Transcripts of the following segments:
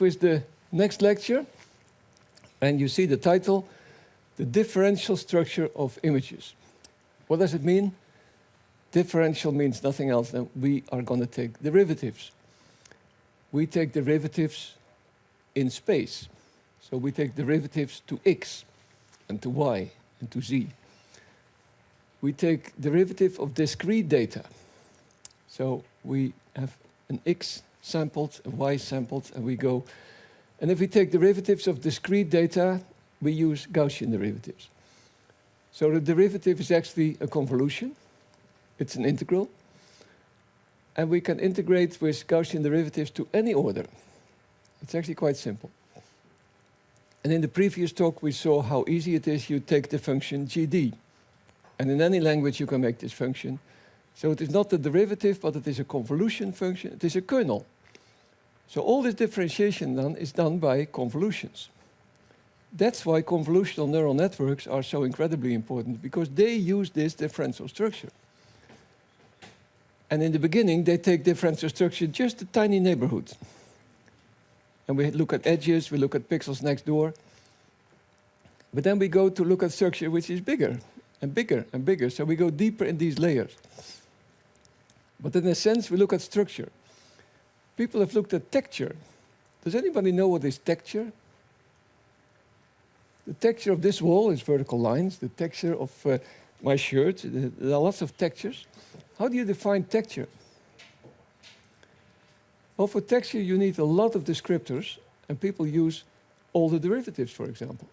with the next lecture, and you see the title, The Differential Structure of Images. What does it mean? Differential means nothing else than we are going to take derivatives. We take derivatives in space. So we take derivatives to x and to y and to z. We take derivative of discrete data. So we have an x sampled, a y sampled, and we go. And if we take derivatives of discrete data, we use Gaussian derivatives. So the derivative is actually a convolution. It's an integral. And we can integrate with Gaussian derivatives to any order. It's actually quite simple. And in the previous talk, we saw how easy it is. You take the function GD. And in any language, you can make this function. So it is not the derivative, but it is a convolution function. It is a kernel. So all this differentiation is done by convolutions. That's why convolutional neural networks are so incredibly important, because they use this differential structure. And in the beginning, they take differential structure just a tiny neighborhood. And we look at edges, we look at pixels next door. But then we go to look at structure which is bigger and bigger and bigger. So we go deeper in these layers. But in a sense, we look at structure. People have looked at texture. Does anybody know what is texture? The texture of this wall is vertical lines. The texture of my shirt, there are lots of textures. How do you define texture? Well, for texture, you need a lot of descriptors, and people use all the derivatives, for example.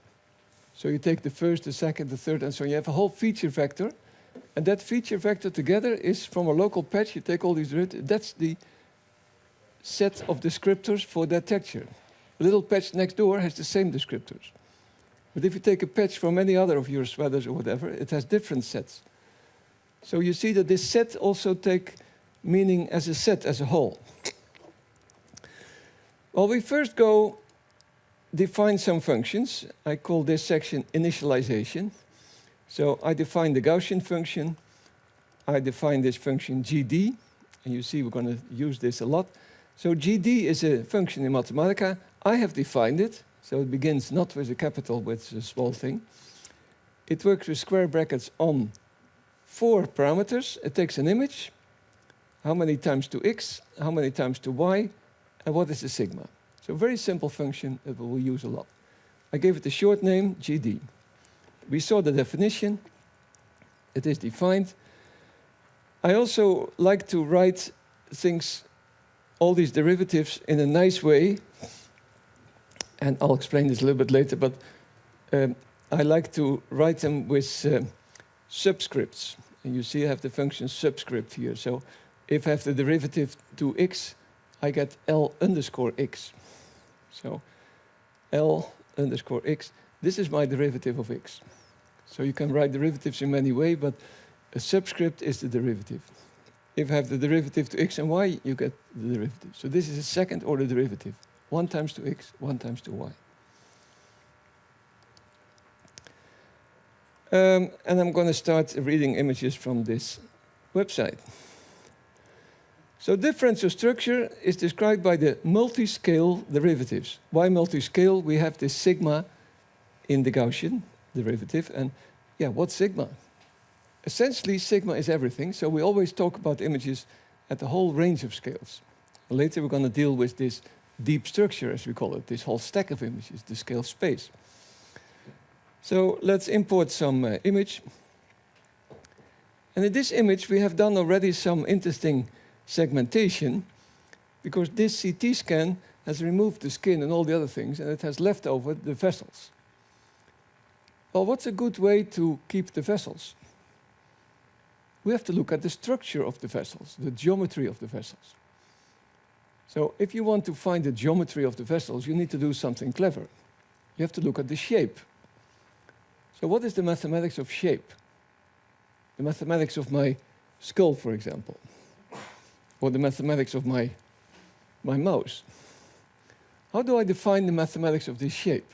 So you take the first, the second, the third, and so on. You have a whole feature vector, and that feature vector together is from a local patch. You take all these derivatives. That's the set of descriptors for that texture. A little patch next door has the same descriptors. But if you take a patch from any other of your sweaters or whatever, it has different sets. So you see that this set also takes meaning as a set, as a whole. Well, we first go define some functions. I call this section initialization. So I define the Gaussian function. I define this function GD. And you see we're going to use this a lot. So GD is a function in Mathematica. I have defined it. So it begins not with a capital, but a small thing. It works with square brackets on 4 parameters. It takes an image. How many times to x? How many times to y? And what is the sigma? So a very simple function that we will use a lot. I gave it a short name, GD. We saw the definition. It is defined. I also like to write things, all these derivatives, in a nice way. And I'll explain this a little bit later, but I like to write them with subscripts. And you see I have the function subscript here. So if I have the derivative to x, I get L underscore x. So L underscore x, this is my derivative of x. So you can write derivatives in many ways, but a subscript is the derivative. If I have the derivative to x and y, you get the derivative. So this is a second order derivative. 1 times to x, 1 times to y. And I'm going to start reading images from this website. So differential structure is described by the multi-scale derivatives. Why multi-scale? We have this sigma in the Gaussian derivative. And yeah, what's sigma? Essentially, sigma is everything. So we always talk about images at a whole range of scales. Later, we're going to deal with this deep structure, as we call it, this whole stack of images, the scale space. So let's import some image. And in this image, we have done already some interesting segmentation, because this CT scan has removed the skin and all the other things, and it has left over the vessels. Well, what's a good way to keep the vessels? We have to look at the structure of the vessels, the geometry of the vessels. So if you want to find the geometry of the vessels, you need to do something clever. You have to look at the shape. So what is the mathematics of shape? The mathematics of my skull, for example. Or the mathematics of my mouse. How do I define the mathematics of this shape?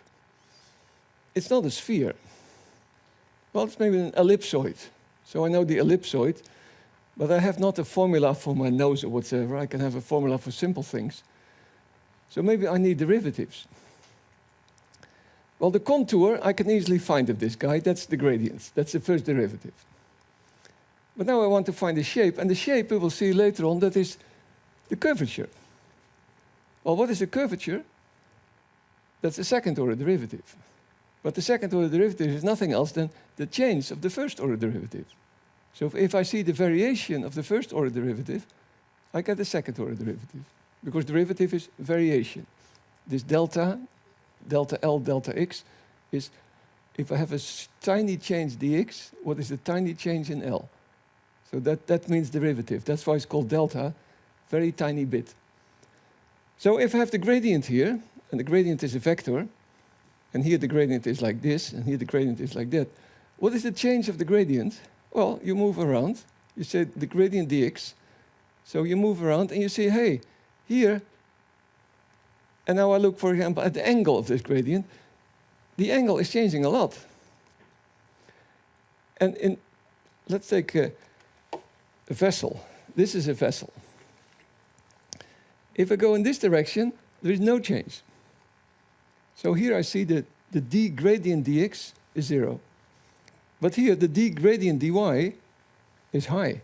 It's not a sphere. Well, it's maybe an ellipsoid. So I know the ellipsoid, but I have not a formula for my nose or whatever. I can have a formula for simple things. So maybe I need derivatives. Well, the contour, I can easily find of this guy. That's the gradient. That's the first derivative. But now I want to find the shape. And the shape, we will see later on, that is the curvature. Well, what is the curvature? That's the second order derivative. But the second order derivative is nothing else than the change of the first order derivative. So if I see the variation of the first order derivative, I get the second order derivative. Because derivative is variation. This delta L, delta x, is if I have a tiny change dx, what is the tiny change in L? So that means derivative. That's why it's called delta, very tiny bit. So if I have the gradient here, and the gradient is a vector, and here the gradient is like this, and here the gradient is like that, what is the change of the gradient? Well, you move around. You say the gradient dx. So you move around, and you say, hey, here, and now I look, for example, at the angle of this gradient. The angle is changing a lot. And let's take a vessel. This is a vessel. If I go in this direction, there is no change. So here I see that the d gradient dx is 0. But here the d gradient dy is high.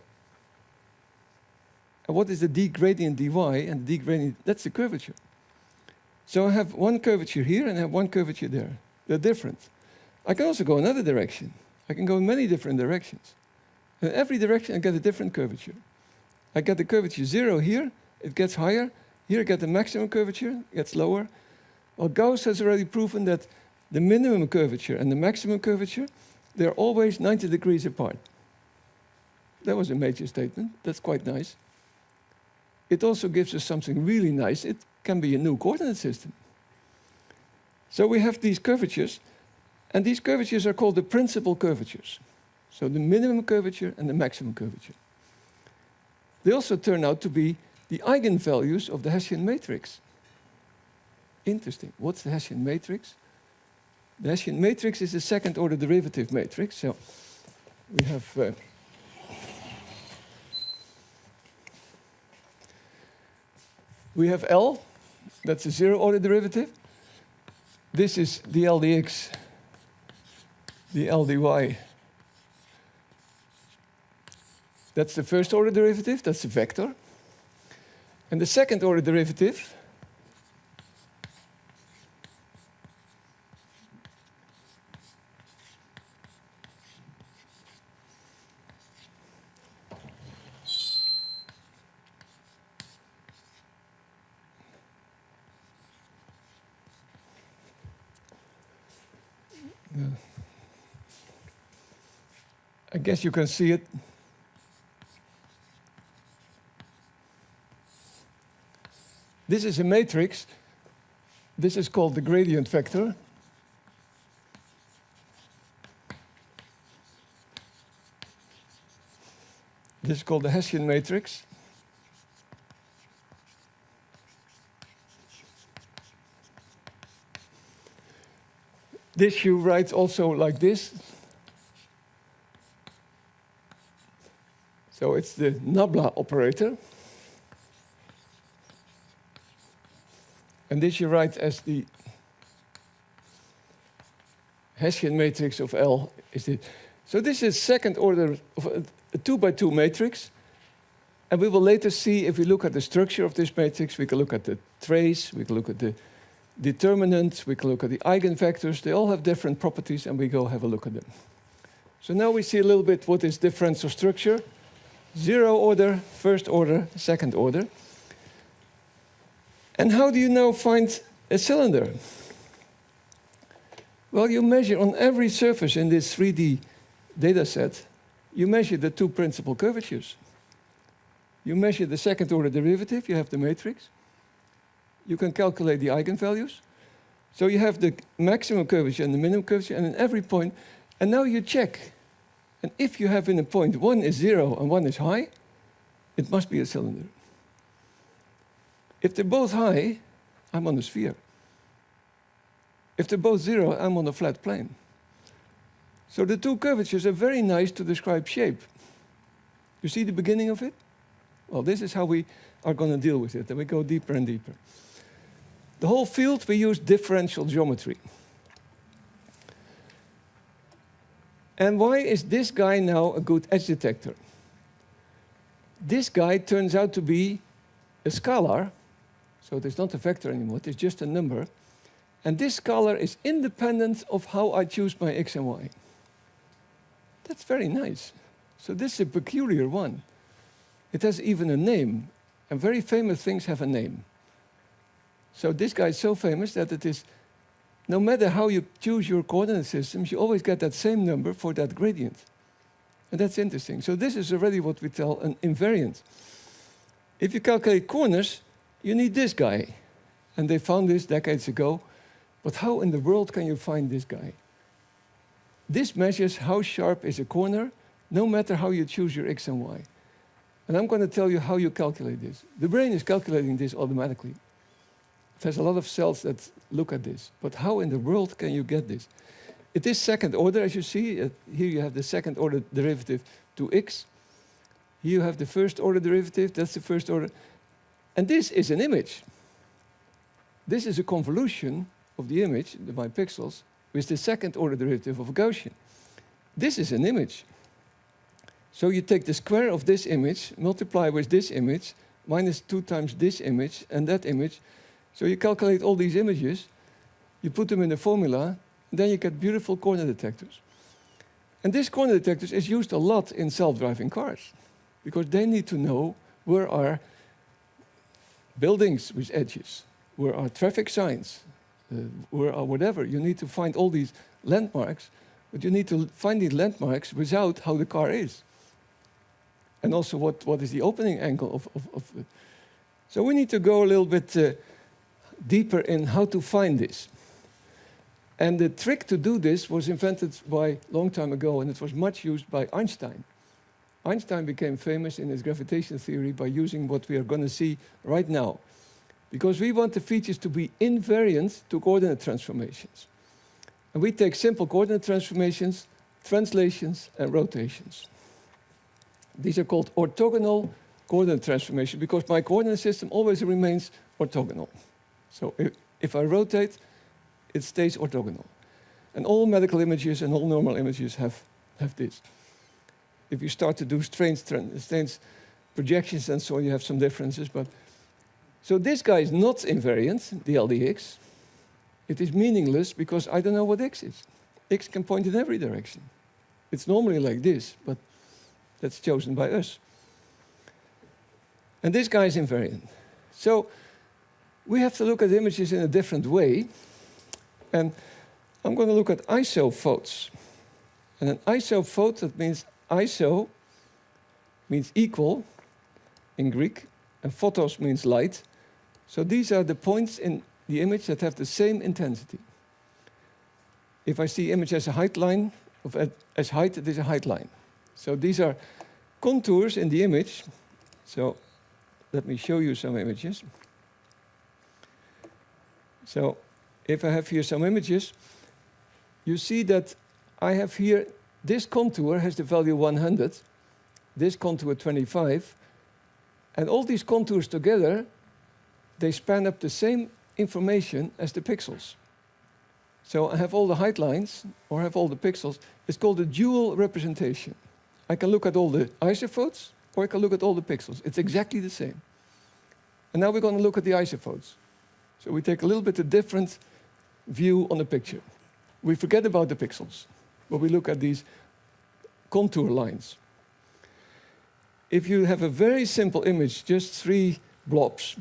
And what is the d gradient dy and the d gradient? That's the curvature. So I have one curvature here and I have one curvature there. They're different. I can also go another direction. I can go in many different directions. In every direction I get a different curvature. I get the curvature 0 here, it gets higher. Here I get the maximum curvature, it gets lower. Well, Gauss has already proven that the minimum curvature and the maximum curvature, they're always 90 degrees apart. That was a major statement. That's quite nice. It also gives us something really nice. It can be a new coordinate system. So we have these curvatures, and these curvatures are called the principal curvatures. So the minimum curvature and the maximum curvature. They also turn out to be the eigenvalues of the Hessian matrix. Interesting. What's the Hessian matrix? The Hessian matrix is a second order derivative matrix. So we have L, that's a 0 order derivative. This is dl dx, dl dy. That's the first order derivative, that's a vector. And the second order derivative, I guess you can see it. This is a matrix. This is called the gradient vector. This is called the Hessian matrix. This you write also like this. So it's the nabla operator. And this you write as the Hessian matrix of L. So this is second order of a 2 by 2 matrix. And we will later see, if we look at the structure of this matrix, we can look at the trace, we can look at the determinants, we can look at the eigenvectors. They all have different properties, and we go have a look at them. So now we see a little bit what is differential structure. 0 order, first order, second order. And how do you now find a cylinder? Well, you measure on every surface in this 3D data set, you measure the two principal curvatures. You measure the second order derivative, you have the matrix. You can calculate the eigenvalues. So you have the maximum curvature and the minimum curvature, and in every point, and now you check. And if you have in a point 1 is 0 and 1 is high, it must be a cylinder. If they're both high, I'm on a sphere. If they're both 0, I'm on a flat plane. So the two curvatures are very nice to describe shape. You see the beginning of it? Well, this is how we are going to deal with it, and we go deeper and deeper. The whole field, we use differential geometry. And why is this guy now a good edge detector? This guy turns out to be a scalar, so it is not a vector anymore, it is just a number. And this scalar is independent of how I choose my x and y. That's very nice. So this is a peculiar one. It has even a name, and very famous things have a name. So this guy is so famous that it is, no matter how you choose your coordinate systems, you always get that same number for that gradient. And that's interesting. So this is already what we tell an invariant. If you calculate corners, you need this guy. And they found this decades ago. But how in the world can you find this guy? This measures how sharp is a corner, no matter how you choose your x and y. And I'm going to tell you how you calculate this. The brain is calculating this automatically. There's a lot of cells that look at this. But how in the world can you get this? It is second order, as you see. Here you have the second order derivative to x. Here you have the first order derivative. That's the first order. And this is an image. This is a convolution of the image, my pixels, with the second order derivative of a Gaussian. This is an image. So you take the square of this image, multiply with this image, minus 2 times this image and that image. So you calculate all these images, you put them in a formula, and then you get beautiful corner detectors. And this corner detectors is used a lot in self-driving cars, because they need to know where are buildings with edges, where are traffic signs, where are whatever. You need to find all these landmarks, but you need to find these landmarks without how the car is. And also what is the opening angle of it. So we need to go a little bit deeper in how to find this. And the trick to do this was invented by a long time ago, and it was much used by Einstein. Einstein became famous in his gravitation theory by using what we are going to see right now. Because we want the features to be invariant to coordinate transformations. And we take simple coordinate transformations, translations, and rotations. These are called orthogonal coordinate transformations because my coordinate system always remains orthogonal. So if I rotate, it stays orthogonal. And all medical images and all normal images have this. If you start to do strange projections and so on, you have some differences. But so this guy is not invariant, the LDX. It is meaningless because I don't know what x is. X can point in every direction. It's normally like this, but that's chosen by us. And this guy is invariant. So we have to look at images in a different way. And I'm going to look at isophotes. And an isophote, that means iso means equal in Greek, and photos means light. So these are the points in the image that have the same intensity. If I see image as a height line, as height, it is a height line. So these are contours in the image. So let me show you some images. So if I have here some images, you see that I have here, this contour has the value 100, this contour 25, and all these contours together, they span up the same information as the pixels. So I have all the height lines, or have all the pixels. It's called a dual representation. I can look at all the isophotes, or I can look at all the pixels. It's exactly the same. And now we're going to look at the isophotes. So we take a little bit a different view on the picture. We forget about the pixels, but we look at these contour lines. If you have a very simple image, just 3 blobs,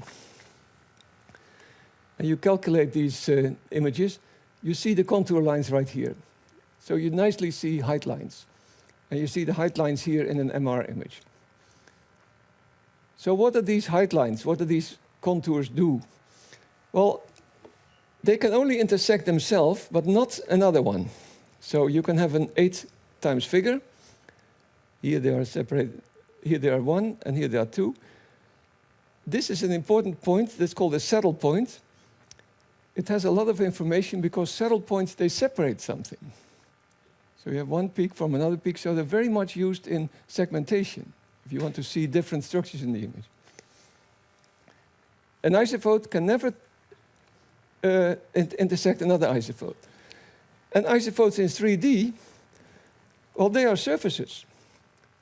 and you calculate these images, you see the contour lines right here. So you nicely see height lines. And you see the height lines here in an MR image. So what are these height lines? What do these contours do? Well, they can only intersect themselves, but not another one. So you can have an 8 times figure. Here they are separated. Here they are 1, and here they are 2. This is an important point that's called a saddle point. It has a lot of information because saddle points, they separate something. So you have one peak from another peak, so they're very much used in segmentation, if you want to see different structures in the image. An isophote can never intersect another isophone. And isophones in 3D, well, they are surfaces.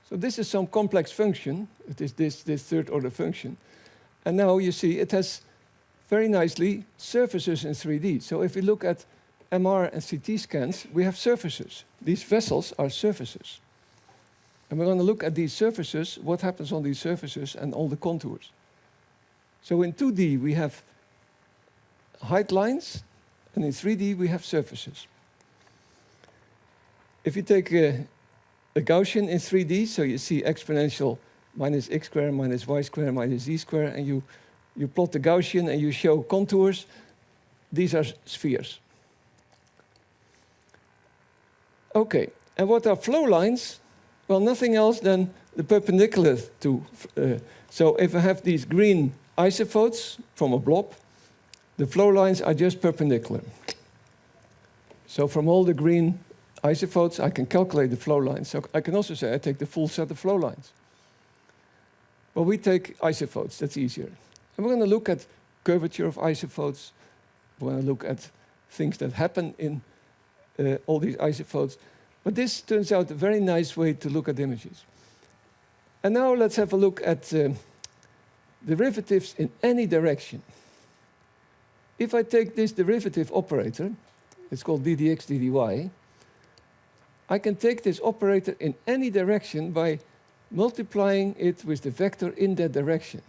So this is some complex function. It is this third order function. And now you see it has very nicely surfaces in 3D. So if we look at MR and CT scans, we have surfaces. These vessels are surfaces. And we're going to look at these surfaces, what happens on these surfaces and all the contours. So in 2D, we have height lines, and in 3D, we have surfaces. If you take a Gaussian in 3D, so you see exponential minus x squared minus y squared minus z squared, and you plot the Gaussian and you show contours, these are spheres. Okay, and what are flow lines? Well, nothing else than the perpendicular to. So if I have these green isophones from a blob, the flow lines are just perpendicular. So from all the green isophones, I can calculate the flow lines. So I can also say I take the full set of flow lines. But we take isophones, that's easier. And we're going to look at curvature of isophones. We're going to look at things that happen in all these isophones. But this turns out a very nice way to look at images. And now let's have a look at derivatives in any direction. If I take this derivative operator, it's called ddx ddy, I can take this operator in any direction by multiplying it with the vector in that direction.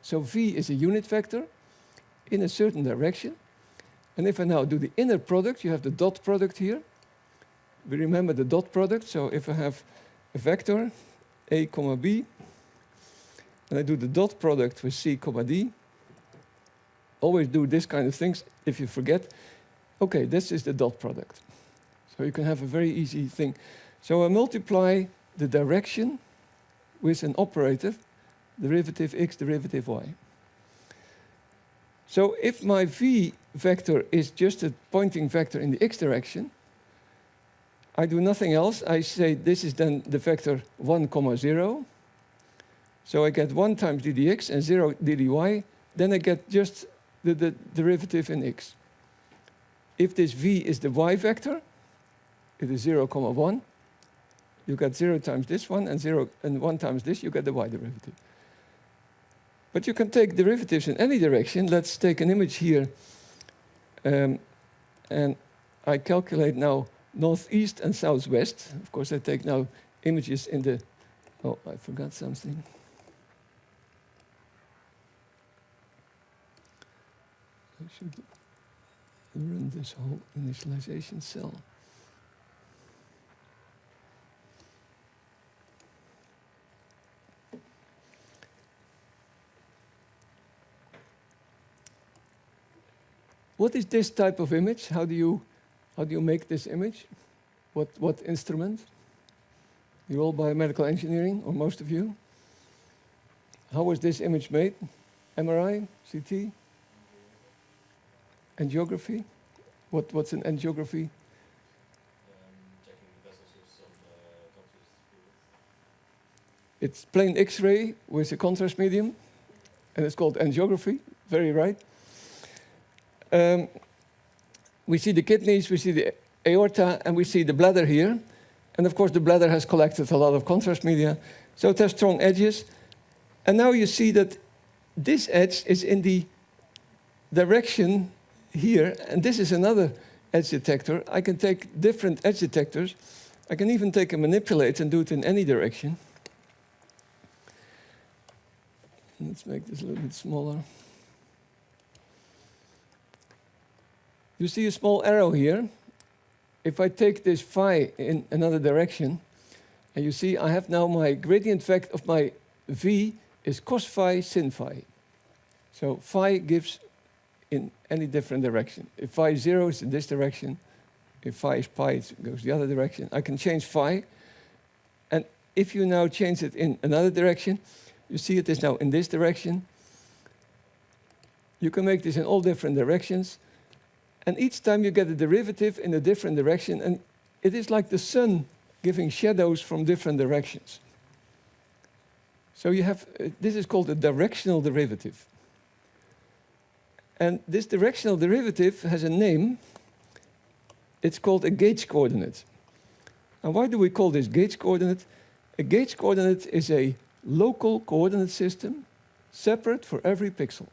So v is a unit vector in a certain direction. And if I now do the inner product, you have the dot product here. We remember the dot product. So if I have a vector, a comma b, and I do the dot product with c comma d, always do this kind of things if you forget. Okay, this is the dot product. So you can have a very easy thing. So I multiply the direction with an operator, derivative x, derivative y. So if my v vector is just a pointing vector in the x direction, I do nothing else. I say this is then the vector 1, 0. So I get 1 times ddx and 0 ddy. Then I get just the derivative in x. If this v is the y vector, it is 0, 1. You get 0 times this one, and 0 and 1 times this, you get the y derivative. But you can take derivatives in any direction. Let's take an image here. And I calculate now northeast and southwest. Of course, I take now images in the... Oh, I forgot something. I should run this whole initialization cell. What is this type of image? How do you make this image? What instrument? You're all biomedical engineering, or most of you. How was this image made? MRI, CT, angiography. What's an angiography? Checking the vessels with some contrast fluid. It's plain X-ray with a contrast medium, and it's called angiography. Very right. We see the kidneys, we see the aorta, and we see the bladder here. And of course, the bladder has collected a lot of contrast media, so it has strong edges. And now you see that this edge is in the direction here, and this is another edge detector. I can take different edge detectors. I can even take a manipulate and do it in any direction. Let's make this a little bit smaller. You see a small arrow here. If I take this phi in another direction, and you see I have now my gradient vector of my v is cos phi sin phi. So phi gives in any different direction. If phi is 0, it's in this direction. If phi is pi, it goes the other direction. I can change phi. And if you now change it in another direction, you see it is now in this direction. You can make this in all different directions. And each time you get a derivative in a different direction, and it is like the sun giving shadows from different directions. So you have, this is called a directional derivative. And this directional derivative has a name. It's called a gauge coordinate. And why do we call this gauge coordinate? A gauge coordinate is a local coordinate system separate for every pixel.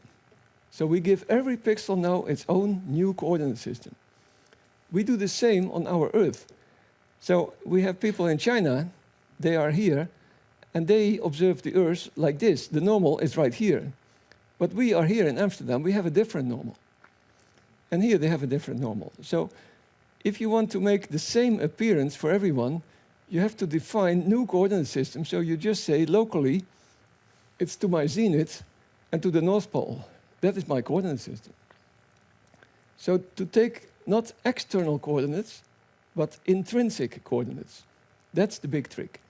So we give every pixel now its own new coordinate system. We do the same on our Earth. So we have people in China, they are here, and they observe the Earth like this. The normal is right here. But we are here in Amsterdam, we have a different normal. And here they have a different normal. So if you want to make the same appearance for everyone, you have to define new coordinate systems. So you just say locally, it's to my zenith and to the North Pole. That is my coordinate system. So to take not external coordinates, but intrinsic coordinates. That's the big trick.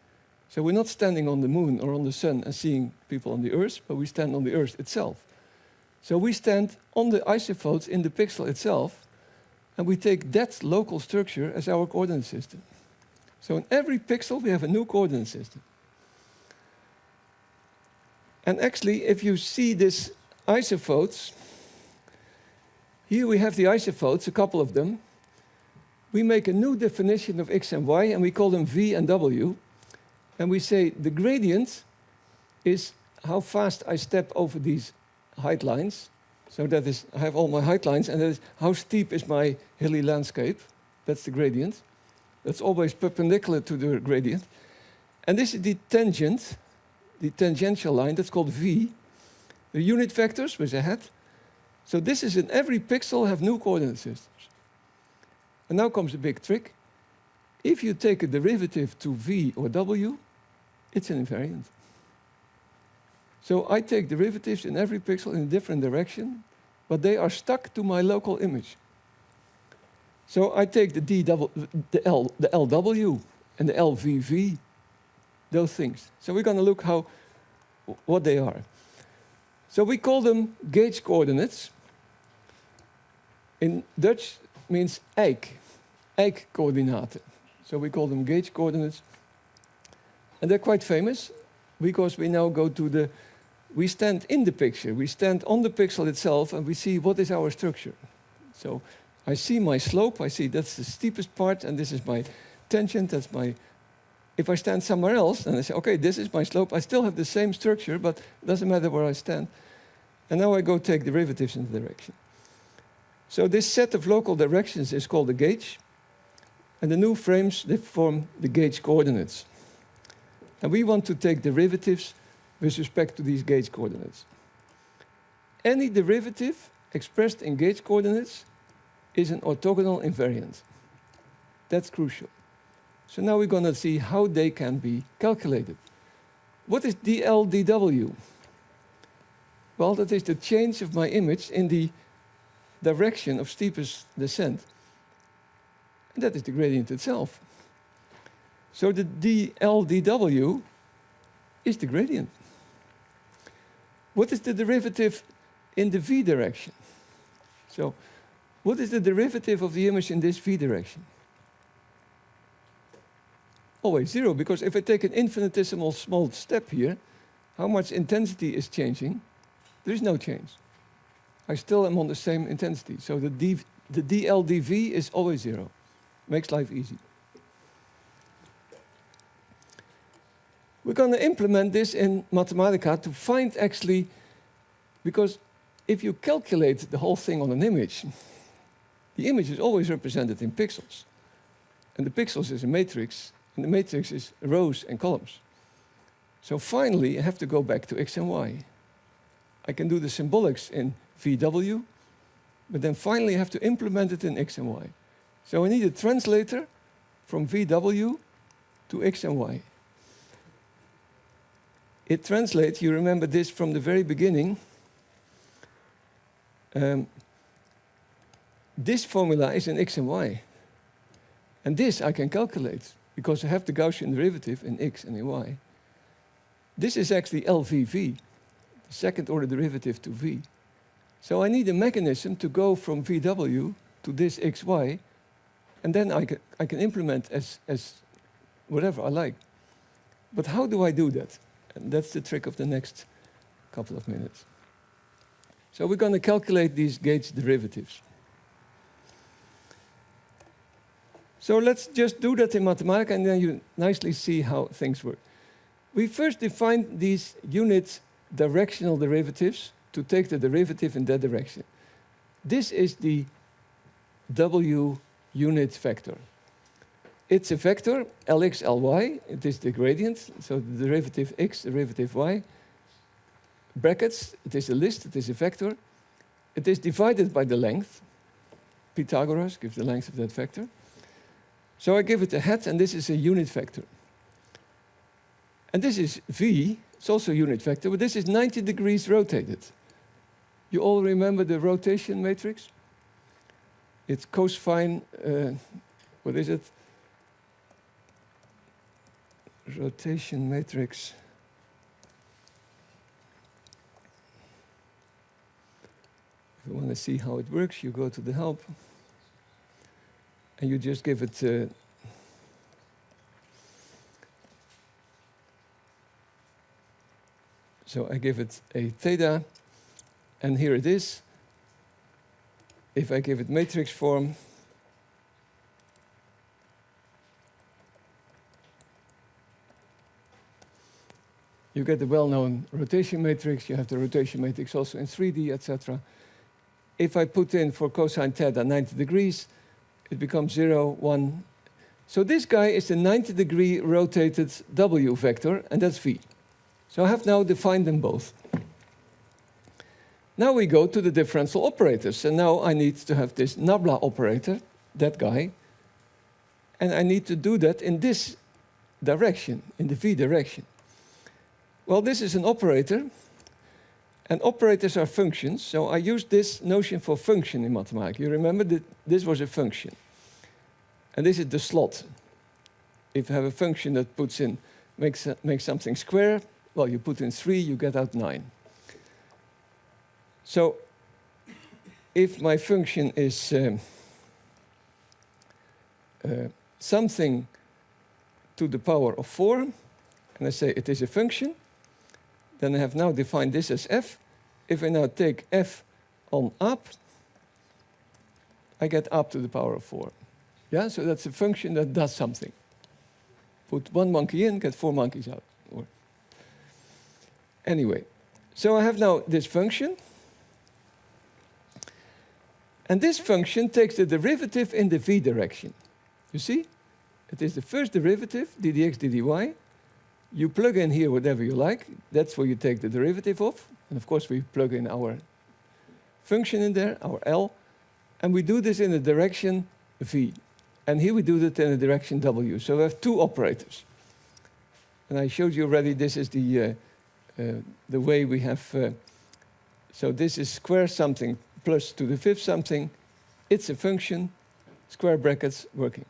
So we're not standing on the moon or on the sun and seeing people on the Earth, but we stand on the Earth itself. So we stand on the isophotes in the pixel itself, and we take that local structure as our coordinate system. So in every pixel, we have a new coordinate system. And actually, if you see these isophotes, here we have the isophotes, a couple of them. We make a new definition of x and y, and we call them v and w. And we say the gradient is how fast I step over these height lines. So that is, I have all my height lines, and that is how steep is my hilly landscape. That's the gradient. That's always perpendicular to the gradient. And this is the tangent, the tangential line, that's called v. The unit vectors with a hat. So this is in every pixel have new coordinate systems. And now comes the big trick. If you take a derivative to v or w, it's an invariant. So I take derivatives in every pixel in a different direction, but they are stuck to my local image. So I take the LW and the LVV, those things. So we're going to look what they are. So we call them gauge coordinates. In Dutch means eikcoördinaten. So we call them gauge coordinates. And they're quite famous because we now go to we stand in the picture. We stand on the pixel itself and we see what is our structure. So I see my slope, I see that's the steepest part, and this is my tangent, that's my... If I stand somewhere else, and I say, okay, this is my slope, I still have the same structure, but it doesn't matter where I stand. And now I go take derivatives in the direction. So this set of local directions is called a gauge. And the new frames, they form the gauge coordinates. And we want to take derivatives with respect to these gauge coordinates. Any derivative expressed in gauge coordinates is an orthogonal invariant. That's crucial. So now we're going to see how they can be calculated. What is dl dw? Well, that is the change of my image in the direction of steepest descent. And that is the gradient itself. So the dl dw is the gradient. What is the derivative in the v direction? So what is the derivative of the image in this v direction? Always zero, because if I take an infinitesimal small step here, how much intensity is changing? There is no change. I still am on the same intensity. So the dl dv is always zero. Makes life easy. We're going to implement this in Mathematica to find actually, because if you calculate the whole thing on an image, the image is always represented in pixels. And the pixels is a matrix, and the matrix is rows and columns. So finally, I have to go back to x and y. I can do the symbolics in VW, but then finally I have to implement it in x and y. So I need a translator from VW to x and y. It translates, you remember this from the very beginning. This formula is in x and y. And this I can calculate, because I have the Gaussian derivative in x and in y. This is actually LVV, the second order derivative to v. So I need a mechanism to go from VW to this xy, and then I can implement as whatever I like. But how do I do that? And that's the trick of the next couple of minutes. So we're going to calculate these gauge derivatives. So let's just do that in Mathematica, and then you nicely see how things work. We first define these unit directional derivatives to take the derivative in that direction. This is the W unit vector. It's a vector, Lx, Ly. It is the gradient, so the derivative x, derivative y. Brackets, it is a list, it is a vector. It is divided by the length. Pythagoras gives the length of that vector. So I give it a hat, and this is a unit vector. And this is v, it's also a unit vector, but this is 90 degrees rotated. You all remember the rotation matrix? It's cosine, what is it? Rotation matrix. If you want to see how it works, you go to the help. And you just give it so I give it a theta, and here it is. If I give it matrix form, you get the well-known rotation matrix. You have the rotation matrix also in 3D, etc. If I put in for cosine theta 90 degrees, it becomes 0, 1. So this guy is the 90-degree rotated W vector, and that's V. So I have now defined them both. Now we go to the differential operators, and now I need to have this nabla operator, that guy, and I need to do that in this direction, in the V direction. Well, this is an operator, and operators are functions, so I use this notion for function in Mathematica. You remember that this was a function, and this is the slot. If you have a function that puts in, makes something square, well, you put in 3, you get out 9. So if my function is something to the power of 4, and I say it is a function, then I have now defined this as f. If I now take f on up, I get up to the power of 4. Yeah, so that's a function that does something. Put 1 monkey in, get 4 monkeys out. Or anyway, so I have now this function. And this function takes the derivative in the v direction. You see? It is the first derivative, d dx, d dy. You plug in here whatever you like. That's where you take the derivative of. And of course, we plug in our function in there, our L. And we do this in the direction v. And here we do it in the direction w. So we have two operators. And I showed you already this is the way we have. So this is square something plus to the 5th something. It's a function, square brackets, working.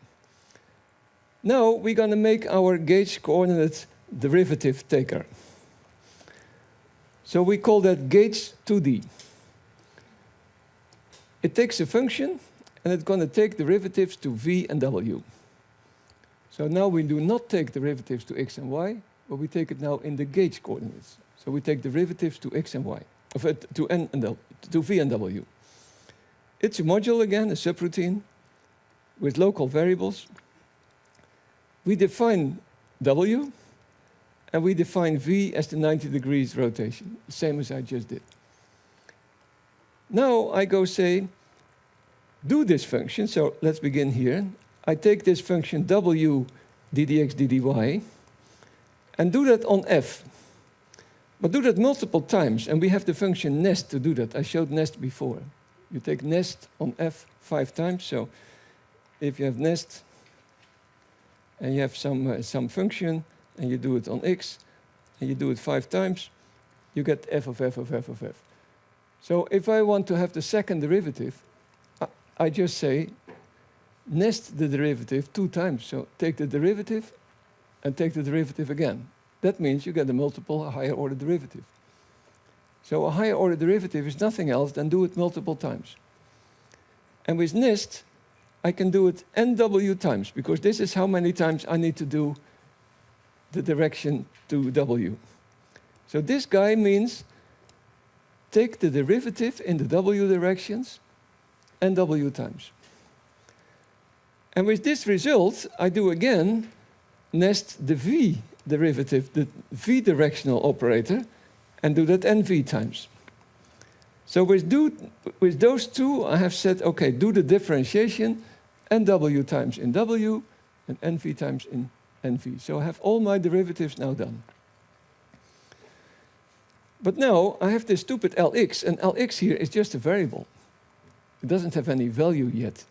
Now we're going to make our gauge coordinate derivative taker. So we call that gauge 2D. It takes a function, and it's going to take derivatives to v and w. So now we do not take derivatives to x and y, but we take it now in the gauge coordinates. So we take derivatives to x and y, to n and w, to v and w. It's a module again, a subroutine, with local variables. We define w, and we define v as the 90 degrees rotation, the same as I just did. Now I go say, do this function. So let's begin here. I take this function w d dx d dy, and do that on f. But do that multiple times, and we have the function nest to do that. I showed nest before. You take nest on f 5 times. So if you have nest, and you have some function, and you do it on x, and you do it 5 times, you get f of f of f of f. So if I want to have the second derivative, I just say nest the derivative 2 times. So take the derivative and take the derivative again. That means you get a multiple higher order derivative. So a higher order derivative is nothing else than do it multiple times. And with nest, I can do it nw times, because this is how many times I need to do the direction to w. So this guy means take the derivative in the w directions and w times. And with this result, I do again nest the v derivative, the v directional operator, and do that nv times. So with those two, I have said, okay, do the differentiation nw times in w and nv times in nv. So I have all my derivatives now done. But now I have this stupid Lx, and Lx here is just a variable. It doesn't have any value yet.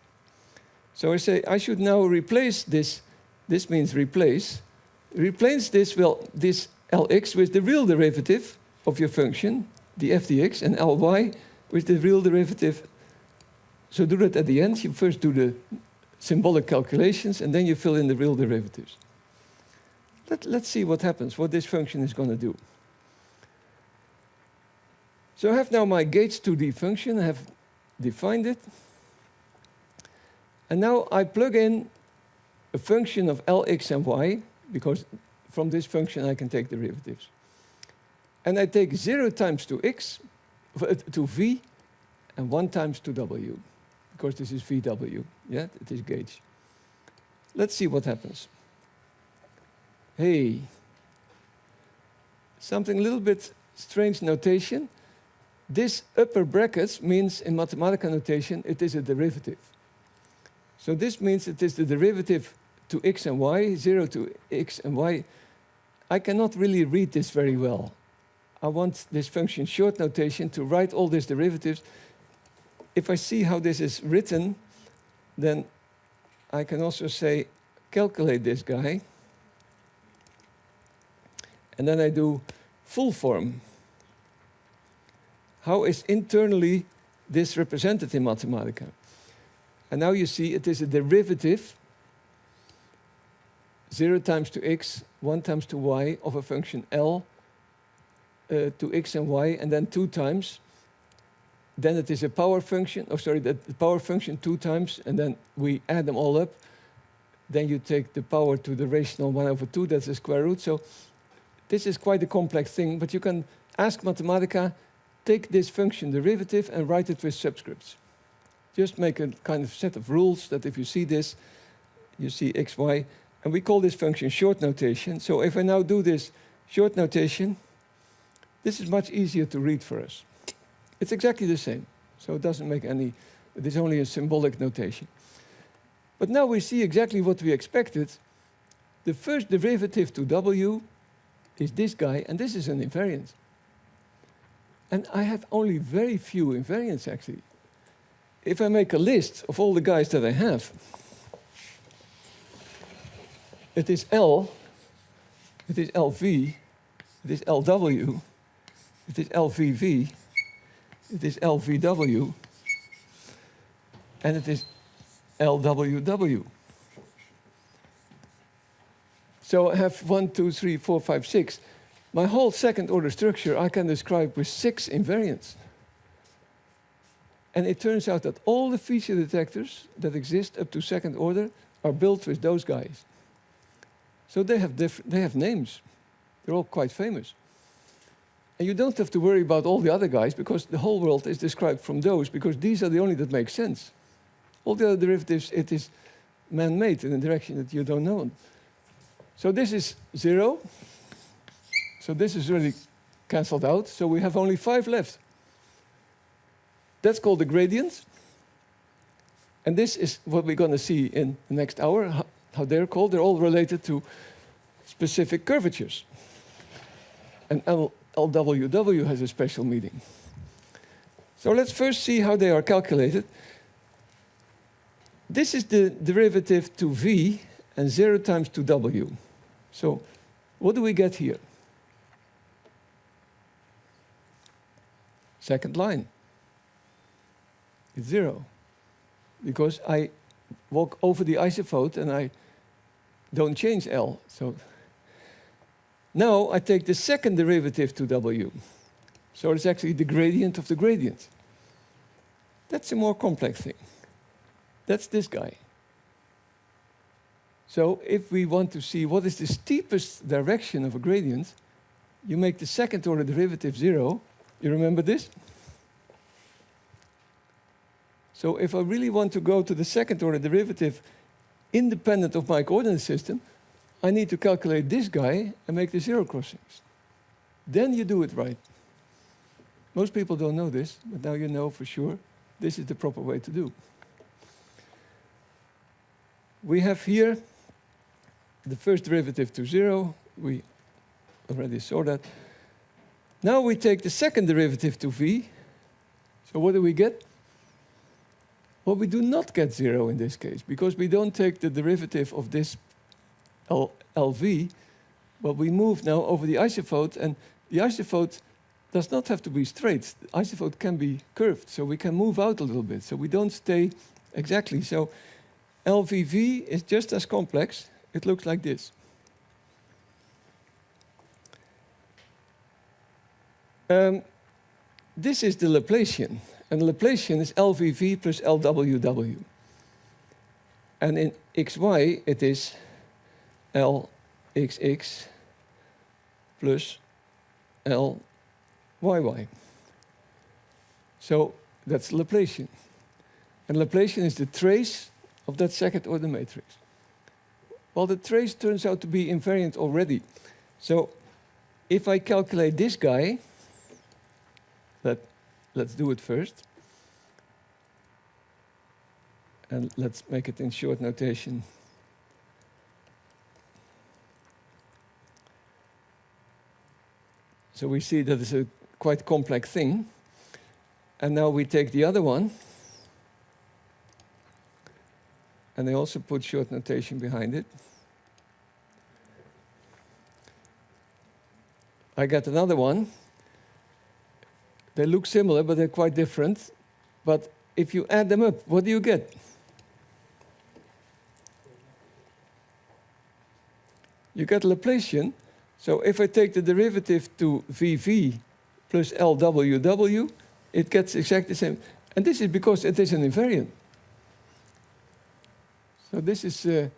So I say I should now replace this. This means replace. Replace this, well, this Lx with the real derivative of your function, the f dx, and Ly with the real derivative. So do that at the end. You first do the symbolic calculations, and then you fill in the real derivatives. Let's see what happens, what this function is going to do. So I have now my gates 2D function. I have defined it. And now I plug in a function of Lx and y, because from this function I can take derivatives. And I take 0 times to x, to v, and 1 times to w, because this is vw, yeah, it is gauge. Let's see what happens. Hey, something a little bit strange notation. This upper brackets means in Mathematica notation it is a derivative. So this means it is the derivative to x and y, 0 to x and y. I cannot really read this very well. I want this function short notation to write all these derivatives. If I see how this is written, then I can also say calculate this guy. And then I do full form. How is internally this represented in Mathematica? And now you see it is a derivative, 0 times to x, 1 times to y, of a function L to x and y, and then 2 times. Then it is a power function, the power function 2 times, and then we add them all up. Then you take the power to the rational 1 over 2, that's the square root. So this is quite a complex thing, but you can ask Mathematica, take this function derivative and write it with subscripts. Just make a kind of set of rules that if you see this, you see x, y, and we call this function short notation. So if I now do this short notation, this is much easier to read for us. It's exactly the same, so it doesn't make any, it is only a symbolic notation. But now we see exactly what we expected. The first derivative to w is this guy, and this is an invariant. And I have only very few invariants, actually. If I make a list of all the guys that I have, it is L, it is LV, it is LW, it is LVV, it is LVW, and it is LWW. So I have 1, 2, 3, 4, 5, 6. My whole second order structure I can describe with 6 invariants. And it turns out that all the feature detectors that exist up to second order are built with those guys. So they have names. They're all quite famous. And you don't have to worry about all the other guys because the whole world is described from those, because these are the only that make sense. All the other derivatives, it is man-made in a direction that you don't know. So this is 0. So this is really cancelled out. So we have only 5 left. That's called the gradient. And this is what we're going to see in the next hour, how they're called. They're all related to specific curvatures. And LWW has a special meaning. So let's first see how they are calculated. This is the derivative to v and 0 times to w. So what do we get here? Second line. It's 0. Because I walk over the isovote and I don't change L. So now I take the second derivative to w. So it's actually the gradient of the gradient. That's a more complex thing. That's this guy. So if we want to see what is the steepest direction of a gradient, you make the second order derivative 0. You remember this? So if I really want to go to the second order derivative independent of my coordinate system, I need to calculate this guy and make the zero crossings. Then you do it right. Most people don't know this, but now you know for sure this is the proper way to do. We have here the first derivative to 0. We already saw that. Now we take the second derivative to v. So what do we get? Well, we do not get 0 in this case, because we don't take the derivative of this LV, but we move now over the isophode, and the isophode does not have to be straight. The isophode can be curved, so we can move out a little bit, so we don't stay exactly. So LVV is just as complex. It looks like this. This is the Laplacian, and the Laplacian is LVV plus LWW. And in XY, it is LXX plus LYY. So that's Laplacian. And Laplacian is the trace of that second order matrix. Well, the trace turns out to be invariant already. So if I calculate this guy, let's do it first. And let's make it in short notation. So we see that it's a quite complex thing. And now we take the other one. And I also put short notation behind it. I got another one. They look similar, but they're quite different. But if you add them up, what do you get? You get Laplacian. So if I take the derivative to VV plus LWW, it gets exactly the same. And this is because it is an invariant. So this is a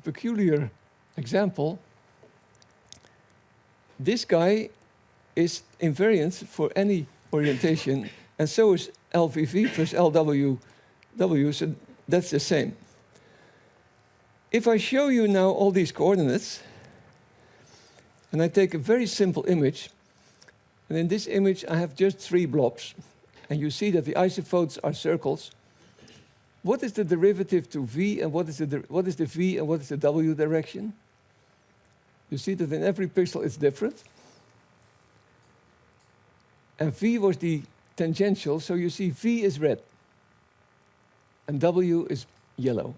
peculiar example. This guy is invariant for any orientation, and so is LVV plus LWW, so that's the same. If I show you now all these coordinates, and I take a very simple image, and in this image I have just 3 blobs, and you see that the isophodes are circles. What is the derivative to v, and what is the v and what is the w direction? You see that in every pixel it's different. And v was the tangential, so you see v is red, and w is yellow.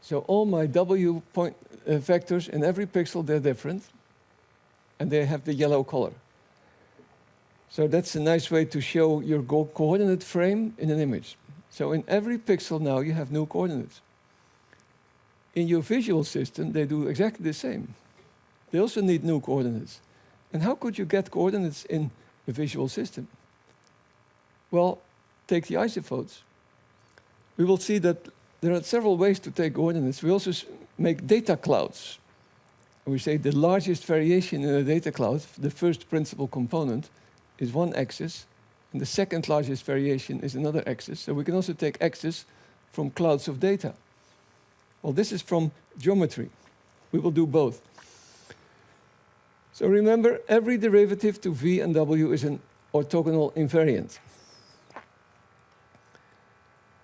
So all my w point vectors in every pixel, they're different, and they have the yellow color. So that's a nice way to show your coordinate frame in an image. So in every pixel now you have new coordinates. In your visual system, they do exactly the same. They also need new coordinates. And how could you get coordinates in a visual system? Well, take the isophodes. We will see that there are several ways to take coordinates. We also make data clouds. And we say the largest variation in a data cloud, the first principal component, is one axis, and the second largest variation is another axis. So we can also take axes from clouds of data. Well, this is from geometry. We will do both. So remember, every derivative to v and w is an orthogonal invariant.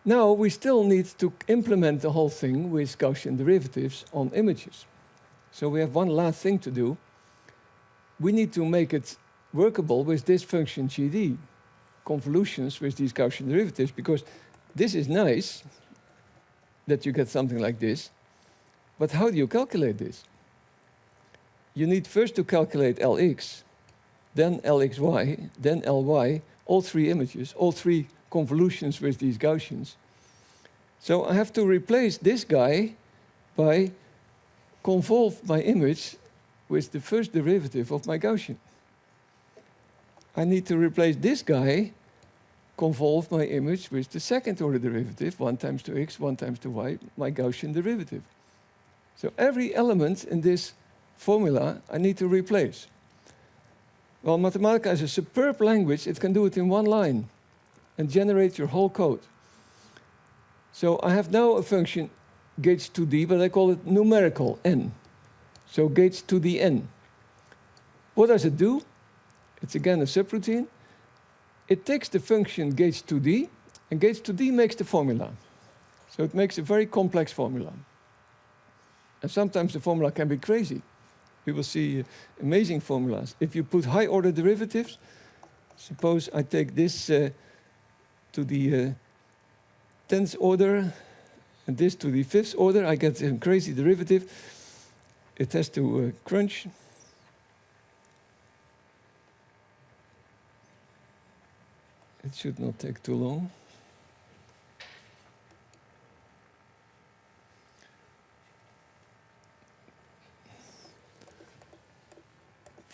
Now we still need to implement the whole thing with Gaussian derivatives on images. So we have one last thing to do. We need to make it workable with this function GD, convolutions with these Gaussian derivatives, because this is nice that you get something like this, but how do you calculate this? You need first to calculate Lx, then Lxy, then Ly, all 3 images, all 3 convolutions with these Gaussians. So I have to replace this guy by convolve my image with the first derivative of my Gaussian. I need to replace this guy, convolve my image with the second order derivative, 1 times 2x, 1 times 2y, my Gaussian derivative. So every element in this formula I need to replace. Well, Mathematica is a superb language. It can do it in one line. and generate your whole code. So I have now a function gauge to d, but I call it numerical, n. So gauge to the n. What does it do? It's again a subroutine. It takes the function gauge to d, and gauge to d makes the formula. So it makes a very complex formula. And sometimes the formula can be crazy. We will see amazing formulas. If you put high-order derivatives, suppose I take this to the 10th order, and this to the 5th order, I get a crazy derivative. It has to crunch. It should not take too long.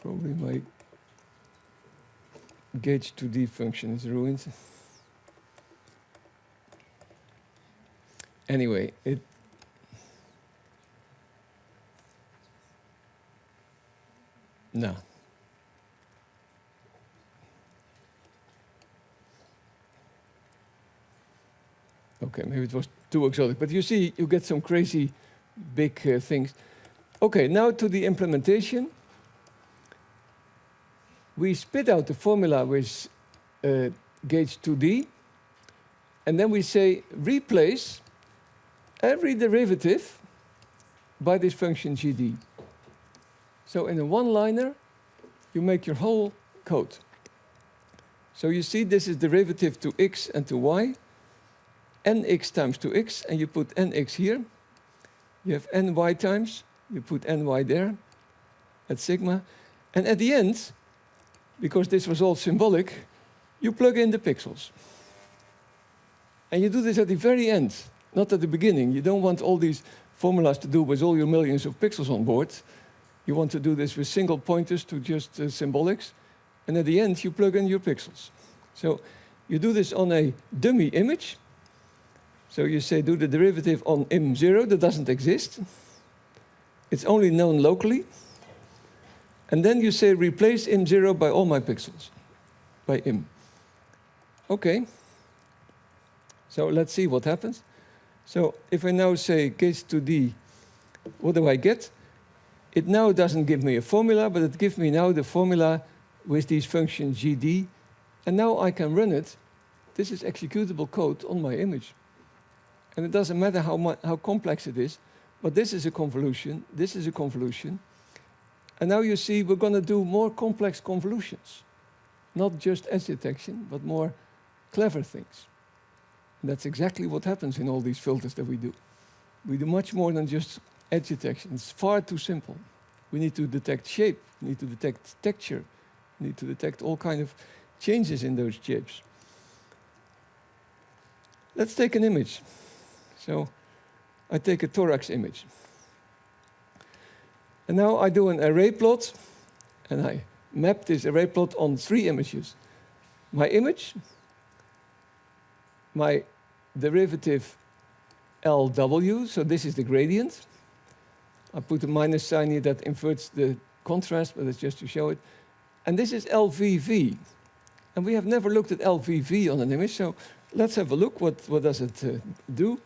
Probably my gauge to d function is ruined. Anyway, no. Okay, maybe it was too exotic, but you see, you get some crazy big things. Okay, now to the implementation. We spit out the formula with gauge 2D, and then we say replace every derivative by this function gd. So in a one-liner, you make your whole code. So you see this is derivative to x and to y, nx times 2x, and you put nx here. You have ny times, you put ny there, at sigma. And at the end, because this was all symbolic, you plug in the pixels. And you do this at the very end, not at the beginning. You don't want all these formulas to do with all your millions of pixels on board. You want to do this with single pointers to just symbolics. And at the end, you plug in your pixels. So you do this on a dummy image. So you say do the derivative on im0, that doesn't exist. It's only known locally. And then you say replace im0 by all my pixels, by im. Okay. So let's see what happens. So if I now say gauge to d, what do I get? It now doesn't give me a formula, but it gives me now the formula with these functions gd. And now I can run it. This is executable code on my image. And it doesn't matter how complex it is, but this is a convolution, this is a convolution. And now you see we're going to do more complex convolutions. Not just edge detection, but more clever things. And that's exactly what happens in all these filters that we do. We do much more than just edge detection. It's far too simple. We need to detect shape, we need to detect texture, we need to detect all kinds of changes in those shapes. Let's take an image. So I take a thorax image. And now I do an array plot, and I map this array plot on 3 images. My image, my derivative LW, so this is the gradient. I put a minus sign here that inverts the contrast, but it's just to show it. And this is LVV. And we have never looked at LVV on an image, so let's have a look. What does it do?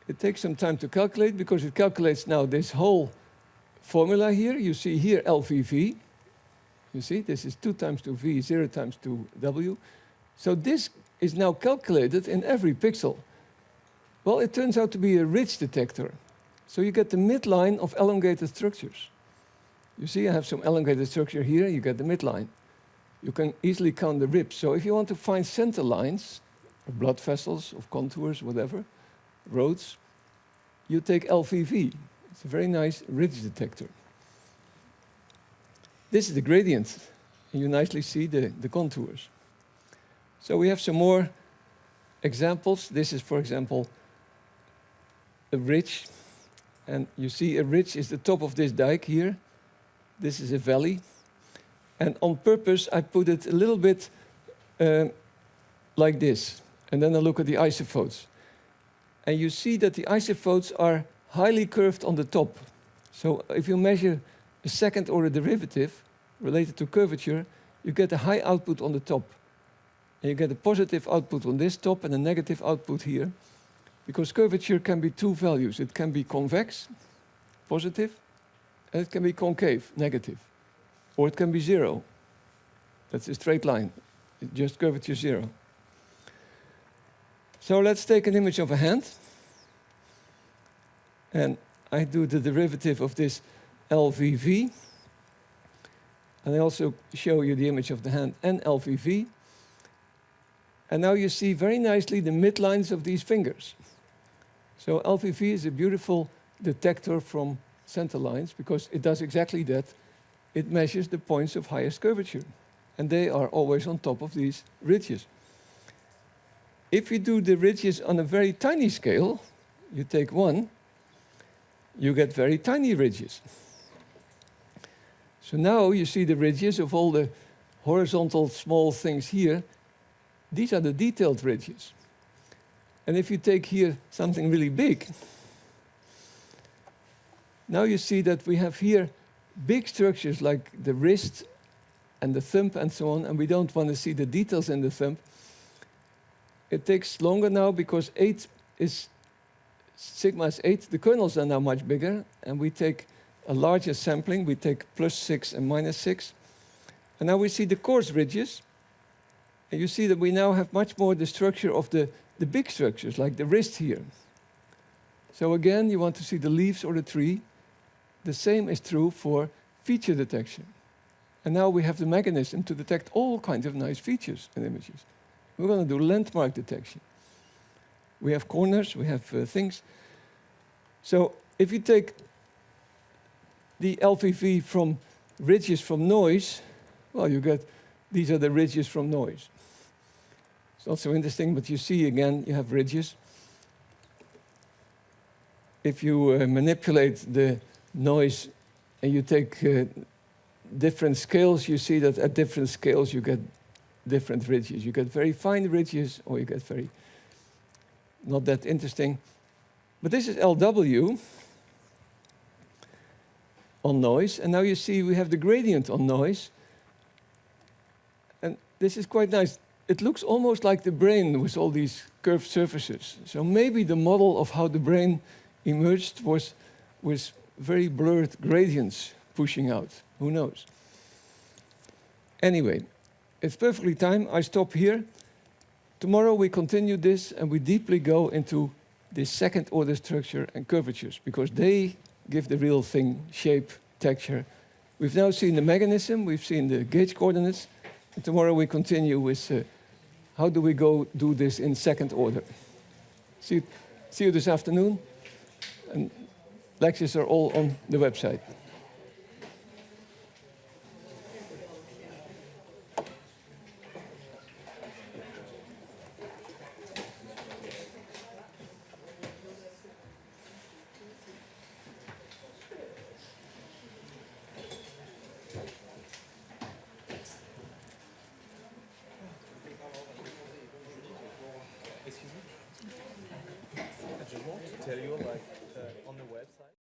It takes some time to calculate, because it calculates now this whole formula here. You see here LVV. You see, this is 2 times 2V, 0 times 2W. So this is now calculated in every pixel. Well, it turns out to be a ridge detector. So you get the midline of elongated structures. You see, I have some elongated structure here, you get the midline. You can easily count the ribs. So if you want to find center lines, of blood vessels, of contours, whatever, roads, you take LVV. It's a very nice ridge detector. This is the gradient, and you nicely see the contours. So we have some more examples. This is, for example, a ridge. And you see a ridge is the top of this dike here. This is a valley. And on purpose, I put it a little bit like this. And then I look at the isophotes. And you see that the isophotes are highly curved on the top. So if you measure a second-order derivative related to curvature, you get a high output on the top. And you get a positive output on this top and a negative output here. Because curvature can be two values. It can be convex, positive, and it can be concave, negative. Or it can be 0. That's a straight line. It's just curvature 0. So let's take an image of a hand. And I do the derivative of this LVV. And I also show you the image of the hand and LVV. And now you see very nicely the midlines of these fingers. So LVV is a beautiful detector from center lines because it does exactly that. It measures the points of highest curvature. And they are always on top of these ridges. If you do the ridges on a very tiny scale, you take 1, you get very tiny ridges. So now you see the ridges of all the horizontal small things here. These are the detailed ridges. And if you take here something really big, now you see that we have here big structures like the wrist and the thumb and so on, and we don't want to see the details in the thumb. It takes longer now because sigma is 8. The kernels are now much bigger, and we take a larger sampling. We take +6 and -6. And now we see the coarse ridges. And you see that we now have much more the structure of the big structures, like the wrist here. So again, you want to see the leaves or the tree. The same is true for feature detection. And now we have the mechanism to detect all kinds of nice features in images. We're going to do landmark detection. We have corners, we have things. So if you take the LVV from ridges from noise, well, you get, these are the ridges from noise. It's not so interesting, but you see again, you have ridges. If you manipulate the noise and you take different scales, you see that at different scales you get different ridges. You get very fine ridges, or you get very not that interesting. But this is LW on noise, and now you see we have the gradient on noise. And this is quite nice. It looks almost like the brain with all these curved surfaces. So maybe the model of how the brain emerged was with very blurred gradients pushing out. Who knows? Anyway, it's perfectly time. I stop here. Tomorrow we continue this and we deeply go into this second order structure and curvatures because they give the real thing shape, texture. We've now seen the mechanism, we've seen the gauge coordinates. And tomorrow we continue with how do we go do this in second order. See you this afternoon. And lectures are all on the website.